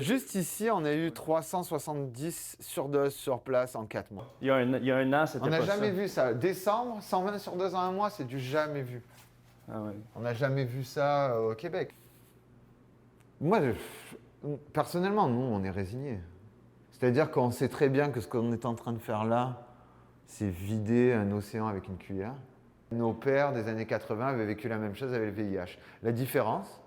Juste ici, on a eu 370 surdoses sur place en 4 mois. Il y a un an, c'était On pas n'a ça. jamais vu ça. Décembre, 120 surdoses en un mois, c'est du jamais vu. Ah ouais. On n'a jamais vu ça au Québec. Moi, personnellement, nous, on est résignés. C'est-à-dire qu'on sait très bien que ce qu'on est en train de faire là, c'est vider un océan avec une cuillère. Nos pères des années 80 avaient vécu la même chose avec le VIH. La différence,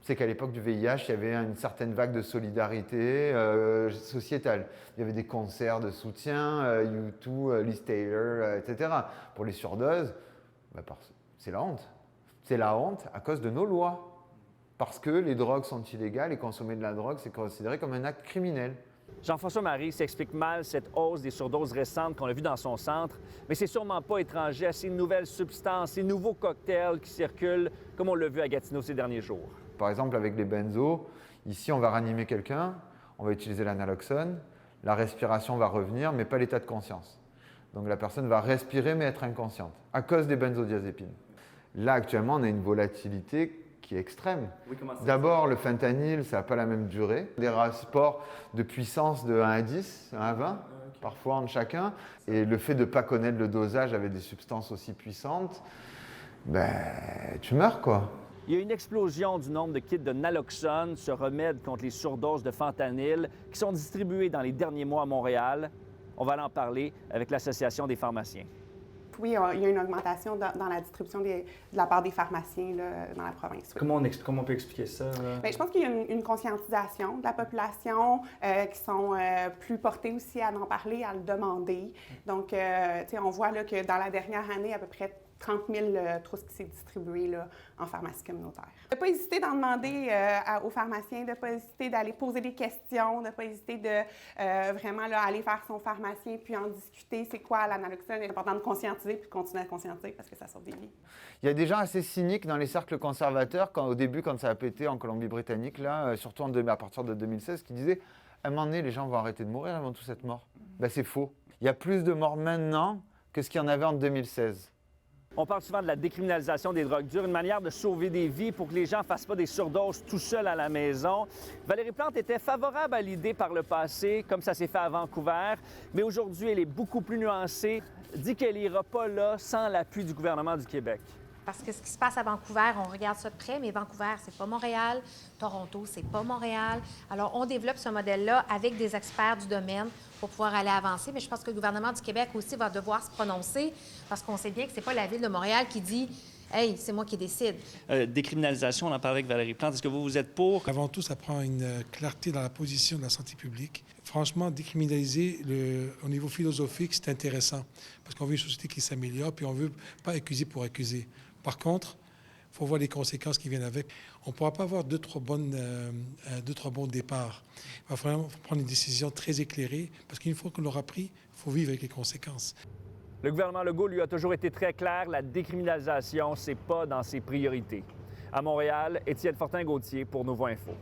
c'est qu'à l'époque du VIH, il y avait une certaine vague de solidarité sociétale. Il y avait des concerts de soutien, U2, Liz Taylor, etc. Pour les surdoses, c'est la honte. C'est la honte à cause de nos lois. Parce que les drogues sont illégales et consommer de la drogue, c'est considéré comme un acte criminel. Jean-François Marie s'explique mal cette hausse des surdoses récentes qu'on a vues dans son centre, mais c'est sûrement pas étranger à ces nouvelles substances, ces nouveaux cocktails qui circulent, comme on l'a vu à Gatineau ces derniers jours. Par exemple, avec les benzos, ici, on va ranimer quelqu'un, on va utiliser l'analoxone, la respiration va revenir, mais pas l'état de conscience. Donc la personne va respirer, mais être inconsciente, à cause des benzodiazépines. Là, actuellement, on a une volatilité qui est extrême. Oui, D'abord, le fentanyl, ça n'a pas la même durée. Des rapports de puissance de 1 à 10, 1 à 20, parfois entre chacun. Et le fait de ne pas connaître le dosage avec des substances aussi puissantes, tu meurs, quoi. Il y a une explosion du nombre de kits de naloxone, ce remède contre les surdoses de fentanyl, qui sont distribués dans les derniers mois à Montréal. On va en parler avec l'Association des pharmaciens. Oui, il y a une augmentation dans la distribution de la part des pharmaciens là, dans la province. Oui. Comment on peut expliquer ça? Bien, je pense qu'il y a une conscientisation de la population qui sont plus portés aussi à en parler, à le demander. Donc, on voit là, que dans la dernière année, à peu près 30 000 trousses qui s'est distribué là, en pharmacie communautaire. De ne pas hésiter d'en demander aux pharmaciens, de ne pas hésiter d'aller poser des questions, de ne pas hésiter de vraiment là, aller vers son pharmacien puis en discuter. C'est quoi l'analoxone? C'est important de conscientiser puis de continuer à conscientiser parce que ça sauve des vies. Il y a des gens assez cyniques dans les cercles conservateurs, au début, quand ça a pété en Colombie-Britannique, là, surtout à partir de 2016, qui disaient à un moment donné, les gens vont arrêter de mourir, ils vont tous être morts. C'est faux. Il y a plus de morts maintenant que ce qu'il y en avait en 2016. On parle souvent de la décriminalisation des drogues dures, une manière de sauver des vies pour que les gens ne fassent pas des surdoses tout seuls à la maison. Valérie Plante était favorable à l'idée par le passé, comme ça s'est fait à Vancouver, mais aujourd'hui, elle est beaucoup plus nuancée, dit qu'elle n'ira pas là sans l'appui du gouvernement du Québec. Parce que ce qui se passe à Vancouver, on regarde ça de près, mais Vancouver, c'est pas Montréal. Toronto, c'est pas Montréal. Alors, on développe ce modèle-là avec des experts du domaine pour pouvoir aller avancer. Mais je pense que le gouvernement du Québec aussi va devoir se prononcer parce qu'on sait bien que c'est pas la Ville de Montréal qui dit « Hey, c'est moi qui décide ». Décriminalisation, on en parlait avec Valérie Plante. Est-ce que vous êtes pour? Avant tout, ça prend une clarté dans la position de la santé publique. Franchement, décriminaliser au niveau philosophique, c'est intéressant parce qu'on veut une société qui s'améliore puis on veut pas accuser pour accuser. Par contre, il faut voir les conséquences qui viennent avec. On ne pourra pas avoir deux, trois bons départs. Il va vraiment prendre une décision très éclairée parce qu'une fois qu'on l'aura pris, il faut vivre avec les conséquences. Le gouvernement Legault, lui, a toujours été très clair. La décriminalisation, c'est pas dans ses priorités. À Montréal, Étienne Fortin-Gauthier pour Nouveau Info.